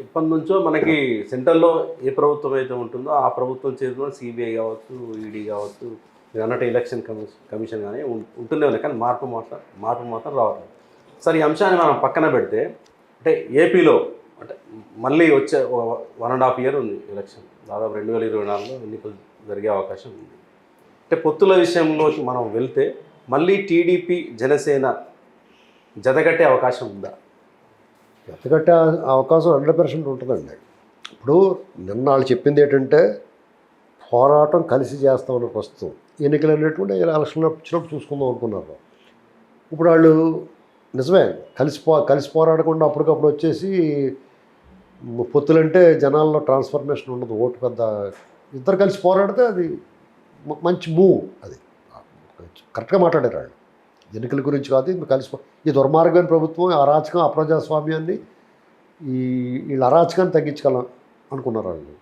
ఇప్పటి నుంచో మనకి సెంట్రల్‌లో ఏ ప్రభుత్వం అయితే ఉంటుందో, ఆ ప్రభుత్వం చేతిలో సిబిఐ కావచ్చు, ఈడీ కావచ్చు, మీరు అన్నట్టు ఎలక్షన్ కమిషన్ గానీ ఉంటూనే ఉన్నాయి. కానీ మార్పు మాత్రం రావట్లేదు. సరే ఈ అంశాన్ని మనం పక్కన పెడితే, అంటే ఏపీలో అంటే మళ్ళీ వచ్చే 1½ ఇయర్ ఉంది ఎలక్షన్. దాదాపు 2024లో ఎన్నికలు జరిగే అవకాశం ఉంది. అంటే పొత్తుల విషయంలోకి మనం వెళ్తే, మళ్ళీ టీడీపీ, జనసేన జతకట్టే అవకాశం ఉందా? ఎత్తగట్టే అవకాశం 100% ఉంటుందండి. ఇప్పుడు నిన్న వాళ్ళు చెప్పింది ఏంటంటే పోరాటం కలిసి చేస్తామని ప్రస్తుతం ఎన్నికలు అనేటువంటి ఎలక్షన్లో వచ్చినప్పుడు చూసుకుందాం అనుకున్నారు. ఇప్పుడు వాళ్ళు నిజమే కలిసి పోరాడకుండా అప్పటికప్పుడు వచ్చేసి పొత్తులంటే జనాల్లో ట్రాన్స్ఫర్మేషన్ ఉండదు. ఓటు పెద్ద ఇద్దరు కలిసి పోరాడితే అది మంచి మూవ్. అది కరెక్ట్గా మాట్లాడారు వాళ్ళు. ఎన్నికల గురించి కాదు, ఇది ఈ దుర్మార్గమైన ప్రభుత్వం, అరాచకం, అప్రజాస్వామ్యాన్ని వీళ్ళ అరాచకాన్ని తగ్గించగలం అనుకున్నారు వాళ్ళు.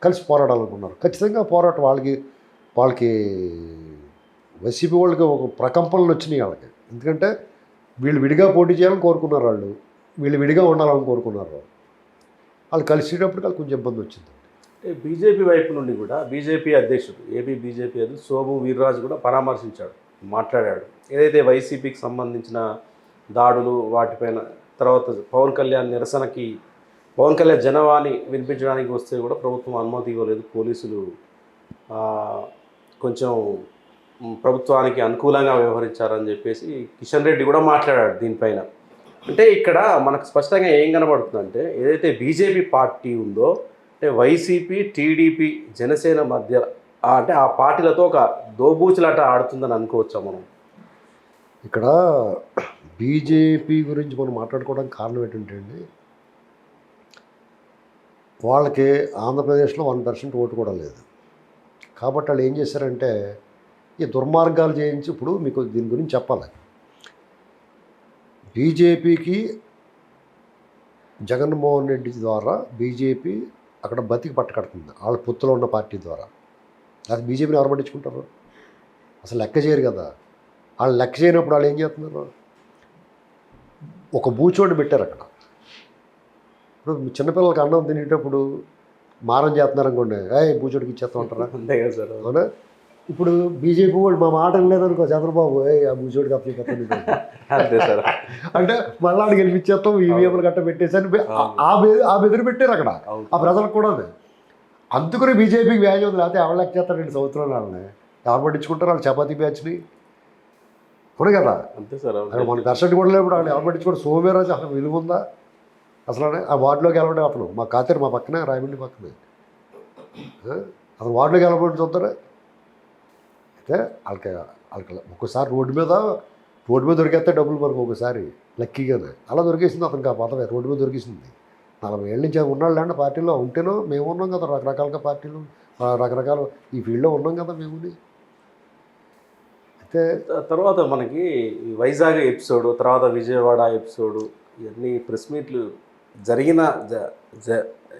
కలిసి పోరాడాలనుకున్నారు. ఖచ్చితంగా పోరాటం వాళ్ళకి వైసీపీ వాళ్ళకి ఒక ప్రకంపనలు వచ్చినాయి వాళ్ళకి. ఎందుకంటే వీళ్ళు విడిగా పోటీ చేయాలని కోరుకున్నారు వాళ్ళు, వీళ్ళు విడిగా ఉండాలని కోరుకున్నారు. వాళ్ళు కలిసేటప్పుడు వాళ్ళకి కొంచెం ఇబ్బంది వచ్చింది. అంటే బీజేపీ వైపు నుండి కూడా బీజేపీ అధ్యక్షుడు, ఏపీ బీజేపీ అధ్యక్షుడు సోము వీర్రాజు కూడా పరామర్శించాడు, మాట్లాడాడు. ఏదైతే వైసీపీకి సంబంధించిన దాడులు వాటిపైన, తర్వాత పవన్ కళ్యాణ్ నిరసనకి, పవన్ కళ్యాణ్ జనవాణి వినిపించడానికి వస్తే కూడా ప్రభుత్వం అనుమతి ఇవ్వలేదు, పోలీసులు కొంచెం ప్రభుత్వానికి అనుకూలంగా వ్యవహరించారని చెప్పేసి కిషన్ రెడ్డి కూడా మాట్లాడాడు దీనిపైన. అంటే ఇక్కడ మనకు స్పష్టంగా ఏం కనబడుతుందంటే, ఏదైతే బీజేపీ పార్టీ ఉందో, అంటే వైసీపీ, టీడీపీ, జనసేన మధ్య అంటే ఆ పార్టీలతో ఒక దోబూచులాట ఆడుతుందని అనుకోవచ్చా మనం? ఇక్కడ బీజేపీ గురించి మనం మాట్లాడుకోవడానికి కారణం ఏంటంటే అండి, వాళ్ళకి ఆంధ్రప్రదేశ్లో 1% ఓటు కూడా లేదు. కాబట్టి వాళ్ళు ఏం చేశారంటే ఈ దుర్మార్గాలు చేయించి, ఇప్పుడు మీకు దీని గురించి చెప్పాలి. బీజేపీకి జగన్మోహన్ రెడ్డి ద్వారా బీజేపీ అక్కడ బతికి పట్టకడుతుంది వాళ్ళ పొత్తులో ఉన్న పార్టీ ద్వారా. అది బీజేపీని ఎవరు పట్టించుకుంటారు? అసలు లెక్క చేయరు కదా. వాళ్ళు లెక్క చేయనప్పుడు వాళ్ళు ఏం చేస్తున్నారు? ఒక బూచోడు పెట్టారు అక్కడ. ఇప్పుడు చిన్నపిల్లలకి అన్నం తినేటప్పుడు మారం చేస్తున్నారు అనుకోండి, బూచోడికి ఇచ్చేస్తా ఉంటారా? అంతే కదా సార్. అవునా? ఇప్పుడు బీజేపీ వాళ్ళు మా మాట లేదనుకో, చంద్రబాబు ఆ బూచోడికి అప్పచెప్పాను అంతే సార్. అంటే మళ్ళీ ఆడికి గెలిపించేస్తాం, ఈవీఎంలు గట్ట పెట్టేసని ఆ బెదిరి పెట్టారు అక్కడ ఆ ప్రజలకు కూడా. అందుకని బీజేపీకి వ్యాజ్ ఉంది. లేకపోతే ఎవరు లెక్క చేస్తారు 2 సంవత్సరాలు వాళ్ళని ఎవరు పట్టించుకుంటారు? వాళ్ళు చపాతీ బ్యాచ్ని అవును కదా. అంతే సార్. మన దర్శకుడు కూడా లేప్పుడు వాళ్ళు ఎవరు పట్టించుకోవడం? సోమవీరాజు అసలు విలువ ఉందా అసలు? ఆ వార్డులోకి వెళ్ళబడి అతను మా కాతేరు మా పక్కనే, రాయమండ్రి పక్కనే, అతను వార్డులోకి వెళ్ళబడి చూస్తారా? అయితే వాళ్ళకి ఒక్కసారి రోడ్డు మీద దొరికేస్తే డబ్బులు మనకు ఒకసారి లక్కీగానే అలా దొరికేసింది అతనికి. ఆ పదవి రోడ్డు మీద దొరికేసింది. 40 ఏళ్ళ నుంచి ఉన్నాళ్ళు అండి పార్టీలో. ఉంటేనో మేము ఉన్నాం కదా, రకరకాలుగా పార్టీలు, రకరకాల ఈ ఫీల్డ్లో ఉన్నాం కదా మేము. అయితే తర్వాత మనకి వైజాగ్ ఎపిసోడు, తర్వాత విజయవాడ ఎపిసోడు, ఇవన్నీ ప్రెస్ మీట్లు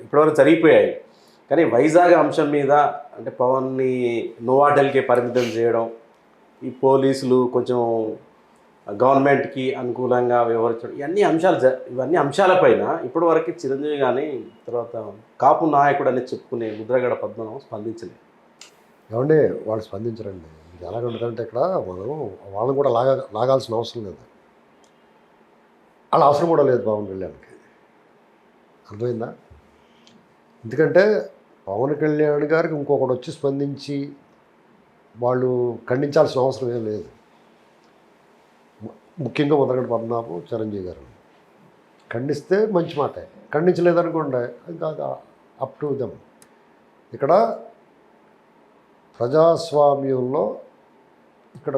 ఇప్పటివరకు జరిగిపోయాయి. కానీ వైజాగ్ అంశం మీద అంటే పవన్ని నోవాటెల్కే పరిమితం చేయడం, ఈ పోలీసులు కొంచెం గవర్నమెంట్కి అనుకూలంగా వ్యవహరించడం, ఇవన్నీ అంశాలపైన ఇప్పటివరకు చిరంజీవి కానీ, తర్వాత కాపు నాయకుడు అని చెప్పుకునే ముద్రగడ పద్మనాభం స్పందించలేదు. ఏమంటే వాళ్ళు స్పందించరండి. ఇది ఎలాగ ఉంటుందంటే ఇక్కడ మనం వాళ్ళని కూడా లాగాల్సిన అవసరం లేదు. వాళ్ళ అవసరం కూడా లేదు పవన్ కళ్యాణ్కి. అర్థమైందా? ఎందుకంటే పవన్ కళ్యాణ్ గారికి ఇంకొకటి వచ్చి స్పందించి వాళ్ళు ఖండించాల్సిన అవసరం ఏం లేదు. ముఖ్యంగా ముద్రగడ పద్మనాభం, చిరంజీవి గారు ఖండిస్తే మంచి మాటే, ఖండించలేదనుకోండి ఇంకా అప్ టు దెమ్. ఇక్కడ ప్రజాస్వామ్యంలో ఇక్కడ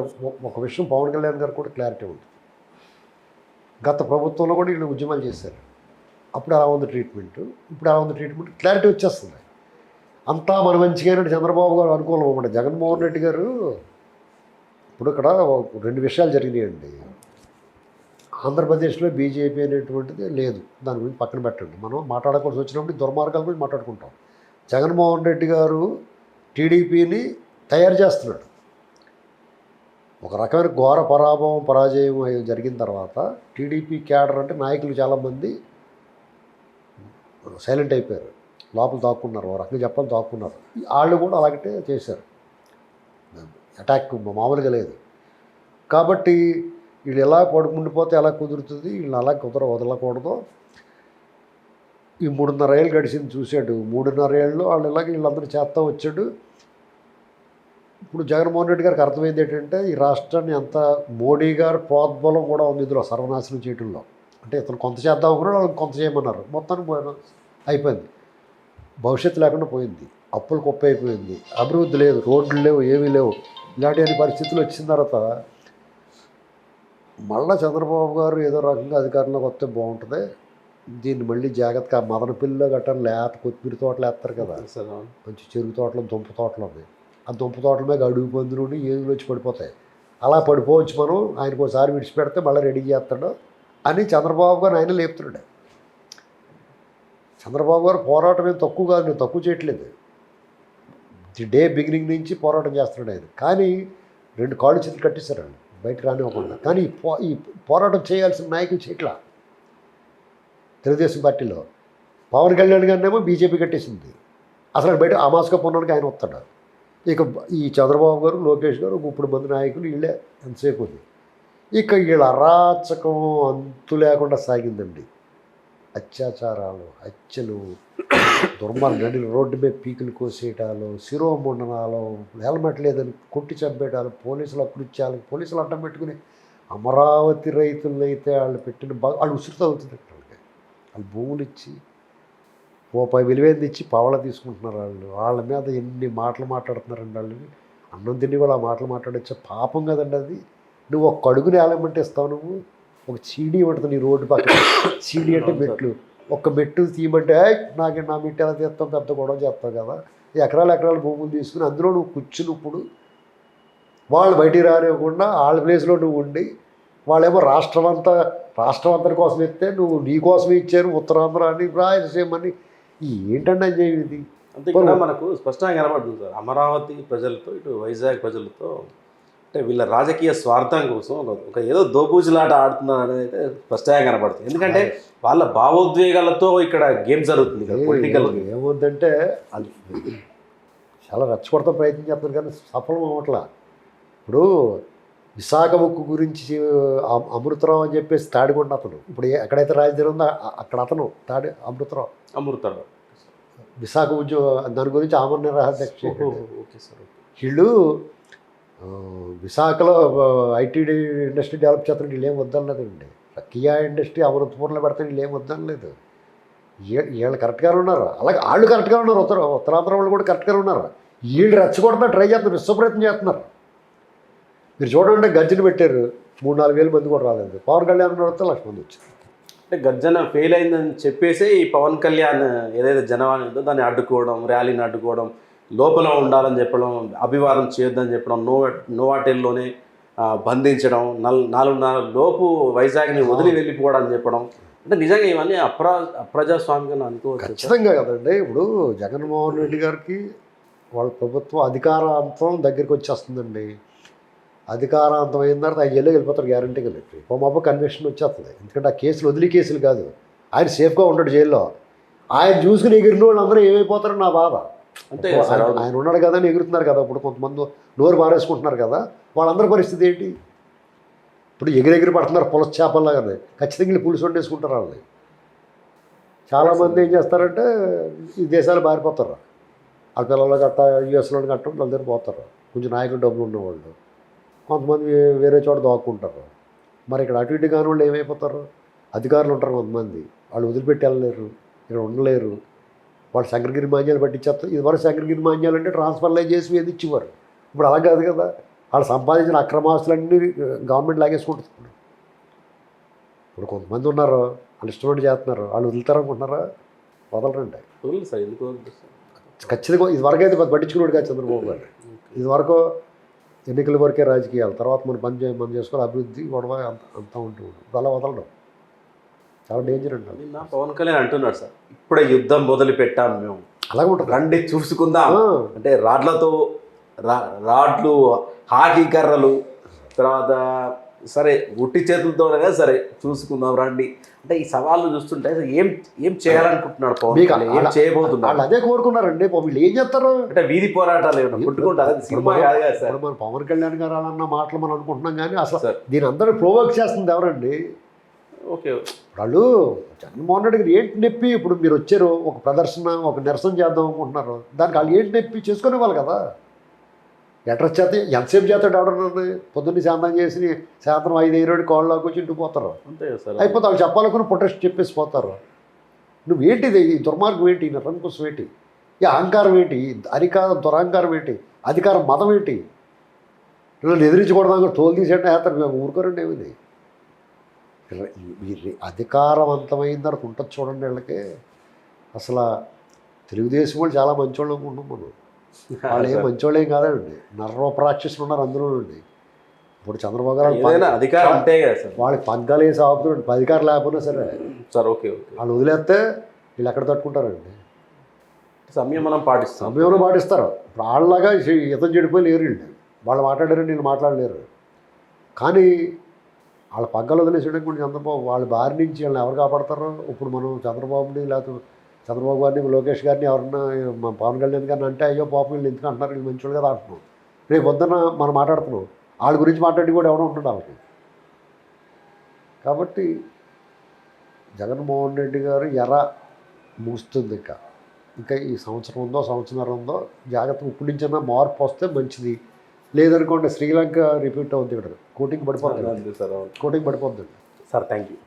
ఒక విషయం పవన్ కళ్యాణ్ గారు కూడా క్లారిటీ ఉంది. గత ప్రభుత్వంలో కూడా వీళ్ళు ఉద్యమాలు చేశారు. అప్పుడు అలా ఉంది ట్రీట్మెంట్, ఇప్పుడు అలా ఉంది ట్రీట్మెంట్, క్లారిటీ వచ్చేస్తుంది. అంతా మన మంచిగానే చంద్రబాబు గారు అనుకూలం అన్నమాట. జగన్మోహన్ రెడ్డి గారు ఇప్పుడు ఇక్కడ 2 విషయాలు జరిగినాయండి. ఆంధ్రప్రదేశ్లో బీజేపీ అనేటువంటిది లేదు, దాని గురించి పక్కన పెట్టండి. మనం మాట్లాడుకోవాల్సి వచ్చినప్పుడు దుర్మార్గాల గురించి మాట్లాడుకుంటాం. జగన్మోహన్ రెడ్డి గారు టీడీపీని తయారు చేస్తున్నాడు. ఒక రకమైన ఘోర పరాజయం జరిగిన తర్వాత టీడీపీ క్యాడర్ అంటే నాయకులు చాలామంది సైలెంట్ అయిపోయారు, లోపల దాక్కున్నారు, ఓ రకంగా చెప్పాలి దాక్కున్నారు. వాళ్ళు కూడా అలాగే చేశారు, అటాక్ మామూలుగా లేదు. కాబట్టి వీళ్ళు ఎలా పడుకుండిపోతే ఎలా కుదురుతుంది, వీళ్ళు అలా వదలకూడదు. ఈ 3.5 ఏళ్ళు గడిచింది చూశాడు. 3.5 ఏళ్ళు వాళ్ళు ఇలాగే వీళ్ళందరూ చేస్తూ వచ్చాడు. ఇప్పుడు జగన్మోహన్ రెడ్డి గారికి అర్థమైంది ఏంటంటే ఈ రాష్ట్రాన్ని అంత మోడీ గారు ప్రోద్బలం కూడా ఉంది ఇందులో సర్వనాశనం చేయడంలో. అంటే ఇతను కొంత చేద్దాం అనుకున్నాడు, వాళ్ళని కొంత చేయమన్నారు, మొత్తానికి అయిపోయింది. భవిష్యత్తు లేకుండా పోయింది, అప్పులు కుప్ప అయిపోయింది, అభివృద్ధి లేదు, రోడ్లు లేవు, ఏమీ లేవు. ఇలాంటి పరిస్థితులు వచ్చిన తర్వాత మళ్ళీ చంద్రబాబు గారు ఏదో రకంగా అధికారంలోకి వస్తే బాగుంటుంది, దీన్ని మళ్ళీ జాగ్రత్తగా మదన పిల్ల గట్రా లేత కొత్తిమీర తోటలు వేస్తారు కదా, మంచి చెరుకు తోటలు, దుంప తోటలు ఉన్నాయి. ఆ దుంప తోటల మీద అడుగు పందులు ఏదులు వచ్చి పడిపోతాయి. అలా పడిపోవచ్చు, మనం ఆయనకు ఒకసారి విడిచిపెడితే మళ్ళీ రెడీ చేస్తాడు అని చంద్రబాబు గారు ఆయన లేపుతున్నాడు. చంద్రబాబు గారు పోరాటం ఏం తక్కువ కాదు, నేను తక్కువ చేయట్లేదు. ది డే బిగినింగ్ నుంచి పోరాటం చేస్తున్నాడు ఆయన. కానీ 2 కాళ్ళు చేతులు కట్టేశారు ఆయన బయటకు రానివ్వకుండా. కానీ ఈ పోరాటం చేయాల్సిన నాయకులు చేయట్లా. తెలుగుదేశం పార్టీలో పవన్ కళ్యాణ్ గారినేమో బీజేపీ కట్టేసింది, అసలు బయట అమాస్గా పొన్నానికి ఆయన వస్తాడు. ఇక ఈ చంద్రబాబు గారు, లోకేష్ గారు, 30 మంది నాయకులు వీళ్ళే ఎంతసేపు ఉంది. ఇక వీళ్ళ అరాచకం అంతు లేకుండా సాగిందండి. అత్యాచారాలు, హత్యలు, దుర్మార్గం, రోడ్డు మీద పీకులు కోసేయటాలు, శిరోముండనాలు, హెల్మెట్ లేదని కొట్టి చంపేయటాలు, పోలీసులు అకృత్యాలు, పోలీసులు అడ్డం పెట్టుకుని అమరావతి రైతులను అయితే వాళ్ళు పెట్టిన వాళ్ళు ఉసురుతూ అవుతుంది. వాళ్ళు భూములు ఇచ్చి రూపాయి విలువైంది ఇచ్చి పవళ తీసుకుంటున్నారు. వాళ్ళ మీద ఎన్ని మాటలు మాట్లాడుతున్నారండి. వాళ్ళని అన్నం తిని కూడా ఆ మాటలు మాట్లాడచ్చా? పాపం కదండి అది. నువ్వు ఒక అడుగుని ఏలమంటే ఇస్తావు, నువ్వు ఒక చీడీ ఉంటుంది నీ రోడ్డు పక్కన. చీడీ అంటే మెట్లు, ఒక్క మెట్టు తీయమంటే నా మెట్టు ఎలా తీస్తాం, పెద్ద గొడవ చేస్తావు కదా. ఎకరాలు భూములు తీసుకుని అందులో నువ్వు కూర్చున్నప్పుడు వాళ్ళు బయటికి రానివ్వకుండా వాళ్ళ ప్లేస్లో నువ్వు ఉండి, వాళ్ళేమో రాష్ట్రం అంతటి కోసం ఇస్తే నువ్వు నీ కోసమే ఇచ్చారు, ఉత్తరాంధ్ర అని, రాయలసీమ అని. ఏంటంటే అన్యాయం ఇది. అంతే ఇక్కడ మనకు స్పష్టంగా కనబడుతుంది సార్. అమరావతి ప్రజలతో ఇటు వైజాగ్ ప్రజలతో అంటే వీళ్ళ రాజకీయ స్వార్థం కోసం ఒక ఏదో దోబూజులాట ఆడుతున్నారు అనేది అయితే స్పష్టంగా కనబడుతుంది. ఎందుకంటే వాళ్ళ భావోద్వేగాలతో ఇక్కడ గేమ్ జరుగుతుంది ఇక్కడ పొలిటికల్. ఏముందంటే అది చాలా రెచ్చగొడతా ప్రయత్నం చేస్తున్నారు కానీ సఫలం అవ్వట్లా. ఇప్పుడు విశాఖ ఉక్కు గురించి అమృతరావు అని చెప్పేసి తాడికొండ అతను, ఇప్పుడు ఎక్కడైతే రాజధాని ఉందో అక్కడ అతను అమృతరావు విశాఖ ఉద్యోగం దాని గురించి ఆమరణ నిరాహారదీక్ష. వీళ్ళు విశాఖలో ఐటీ ఇండస్ట్రీ డెవలప్ చేస్తాను, వీళ్ళు ఏం వద్దనలేదండి. కియా ఇండస్ట్రీ అమృతపూర్లో పెడతాను, వీళ్ళు ఏం వద్దనలేదు. వీళ్ళు కరెక్ట్గానే ఉన్నారు, అలాగే వాళ్ళు కరెక్ట్గా ఉన్నారు, ఉత్తరాంధ్ర వాళ్ళు కూడా కరెక్ట్గా ఉన్నారు. వీళ్ళు రెచ్చగొడతారు, ట్రై చేస్తున్నారు, విశ్వప్రయత్నం చేస్తున్నారు. మీరు చూడండి, గర్జన పెట్టారు, 3-4 వేల మంది కూడా రాలేదు. పవన్ కళ్యాణ్ వస్తే 1,00,000 మంది వచ్చారు. అంటే గర్జన ఫెయిల్ అయిందని చెప్పేసి ఈ పవన్ కళ్యాణ్ ఏదైతే జనవాణి ఉందో దాన్ని అడ్డుకోవడం, ర్యాలీని అడ్డుకోవడం, లోపల ఉండాలని చెప్పడం, అభివాదం చేయొద్దని చెప్పడం, నోవాటెల్లోనే బంధించడం, 4:30 లోపు వైజాగ్ని వదిలి వెళ్ళిపోవడం అని చెప్పడం, అంటే నిజంగా ఇవన్నీ అప్రజాస్వామికంగా అనుకోవచ్చు. ఖచ్చితంగా కదండి. ఇప్పుడు జగన్మోహన్ రెడ్డి గారికి వాళ్ళ ప్రభుత్వం అధికారాంతం దగ్గరికి వచ్చేస్తుందండి. అధికారాంతం అయిన తర్వాత 5 ఏళ్ళు వెళ్ళిపోతారు గ్యారంటీగా. వెళ్ళి మాప కన్విక్షన్ వచ్చేస్తుంది. ఎందుకంటే ఆ కేసులు వదిలే కేసులు కాదు, ఆయన సేఫ్గా ఉంటాడు జైల్లో. ఆయన చూసుకుని ఎగిరిన వాళ్ళు అందరూ ఏమైపోతారో నా బాధ. అంతే, ఆయన ఉన్నాడు కదా అని ఎగురుతున్నారు కదా. ఇప్పుడు కొంతమంది నోరు మారేసుకుంటున్నారు కదా, వాళ్ళందరి పరిస్థితి ఏంటి? ఇప్పుడు ఎగిరెగిరి పడుతున్నారు పులస చేపల్లాగానే. ఖచ్చితంగా వీళ్ళు పులుసు వండేసుకుంటారు వాళ్ళని. చాలామంది ఏం చేస్తారంటే ఈ దేశాలు మారిపోతారు. వాళ్ళ పిల్లలు గట్ట యూఎస్లో గట్ట వాళ్ళ దగ్గర పోతారు, కొంచెం నాయకులు డబ్బులు ఉన్నవాళ్ళు. కొంతమంది వేరే చోట దాక్కుంటారు. మరి ఇక్కడ అటు ఇటు కాని వాళ్ళు ఏమైపోతారు? అధికారులు ఉంటారు కొంతమంది, వాళ్ళు వదిలిపెట్టి వెళ్ళలేరు, ఇక్కడ ఉండలేరు. వాళ్ళు శంకరగిరి మాన్యాలు పట్టించేస్తారు. ఇదివరకు శంకరగిరి మాన్యాలు అంటే ట్రాన్స్ఫర్లే చేసి ఏది ఇచ్చేవారు. ఇప్పుడు అలా కాదు కదా. వాళ్ళు సంపాదించిన అక్రమాస్తులన్నీ గవర్నమెంట్ లాగేసుకుంటున్నారు. ఇప్పుడు కొంతమంది ఉన్నారు, వాళ్ళు ఇష్టపడి చేస్తున్నారు, వాళ్ళు వదులుతారనుకుంటున్నారా? వదలరండి. సార్ ఎందుకు ఖచ్చితంగా ఇదివరకు అయితే పట్టించుకున్నాడు కాదు చంద్రబాబు గారు. ఇదివరకు ఎన్నికల వరకే రాజకీయాలు, తర్వాత మనం పని చేసుకోవాలి, అభివృద్ధి గొడవ అంతా ఉంటుంది. ఇప్పుడు అలా వదలడం చాలా డేంజర్ అండి. నా పవన్ కళ్యాణ్ అంటున్నాడు సార్, ఇప్పుడే యుద్ధం మొదలు పెట్టాము మేము, అలాగే ఉంటుంది, రండి చూసుకుందాం. అంటే రాడ్లు, హాకీ కర్రలు, తర్వాత సరే ఉట్టి చేతులతోనే సరే చూసుకుందాం రండి అంటే ఈ సవాళ్ళు చూస్తుంటే అసలు ఏం చేయాలనుకుంటున్నాడు పవన్ మీకు కళ్యాణ్? ఏం చేయబోతున్నాడు? వాళ్ళు అదే కోరుకున్నారండి వీళ్ళు ఏం చేస్తారు అంటే వీధి పోరాటాలు ఏమన్నా కొట్టుకుంటారు, అది సినిమా కాదు కదా సార్. ఇప్పుడు మన పవన్ కళ్యాణ్ గారు అన్న మాటలు మనం అనుకుంటున్నాం కానీ అసలు సార్. దీని అందరూ ప్రోవోక్ చేస్తుంది ఎవరండి? ఓకే వాళ్ళు జగన్మోహన్ రెడ్డి గారు ఏంటి నొప్పి? ఇప్పుడు మీరు వచ్చారు ఒక ప్రదర్శన ఒక నిరసన చేద్దాం అనుకుంటున్నారు, దానికి వాళ్ళు ఏంటి నొప్పి చేసుకునేవాళ్ళు కదా. అడ్రస్ చేస్తే ఎంతసేపు చేస్తాడు ఎవడన్నా? పొద్దున్నే శాంతం చేసి సాయంత్రం 5 కోళ్ళలోకి వచ్చి ఇంటికి పోతారు, అంతే కదా సార్. అయిపోతే వాళ్ళు చెప్పాలనుకుని ప్రొటెస్ట్ చెప్పేసి పోతారు. నువ్వేంటిది ఈ దుర్మార్గం ఏంటి, ఈ నిరంకుశం ఏంటి, ఈ అహంకారం ఏంటి, దురహంకారం ఏంటి, అధికారం మతం ఏంటి? వీళ్ళని ఎదిరించకూడదు తోలు తీసేట వేస్తారు, మేము ఊరుకోరండి. ఏమిది అధికారవంతమైన తర్వాత ఉంటుంది చూడండి వీళ్ళకి. అసలు తెలుగుదేశం వాళ్ళు చాలా మంచోళ్ళు అనుకుంటున్నాం మనం. వాళ్ళు ఏం మంచోళ్ళు ఏం కాదండి, నర్వపరాక్షసులు ఉన్నారు అందులోనండి. ఇప్పుడు చంద్రబాబు గారు ఏదైనా అధికారం అంతే కదా సార్. వాళ్ళకి పగ్గాలు వేసి ఆపుతున్నాడు, అధికారం లేకపోయినా సరే సార్. ఓకే ఓకే, వాళ్ళు వదిలేస్తే వీళ్ళు ఎక్కడ తట్టుకుంటారండి? సమయం మనం పాటిస్తాం, సమయంలో పాటిస్తారు. ఇప్పుడు వాళ్ళలాగా ఇతను చెడిపోయి లేరు వీళ్ళు, వాళ్ళు మాట్లాడారు వీళ్ళు మాట్లాడలేరు. కానీ వాళ్ళ పగ్గాలు వదిలేసేయడం కూడా చంద్రబాబు వాళ్ళ బారి నుంచి వీళ్ళని ఎవరు కాపాడతారో. ఇప్పుడు మనం చంద్రబాబుని లేకపోతే చంద్రబాబు గారిని లోకేష్ గారిని ఎవరన్నా మా పవన్ కళ్యాణ్ గారిని అంటే అయ్యో పాపం వీళ్ళు ఎందుకు అంటున్నారు, వీళ్ళు మంచి వాళ్ళు కదా అంటున్నాం. రేపు పొద్దున్న మనం మాట్లాడుతున్నాం, వాళ్ళ గురించి మాట్లాడి కూడా ఎవడో ఉంటున్నాడు వాళ్ళకి. కాబట్టి జగన్మోహన్ రెడ్డి గారు ముగుస్తుంది. ఇంకా ఈ సంవత్సరం ఉందో సంవత్సరం ఉందో జాగ్రత్తగా ఇప్పుడు నుంచైనా మార్పు వస్తే మంచిది. లేదనుకోండి శ్రీలంక రిపీట్ అవుతుంది, ఇక్కడ కోటింగ్ పడిపోతుంది. సార్. కోటింగ్ పడిపోతుంది సార్ థ్యాంక్ యూ.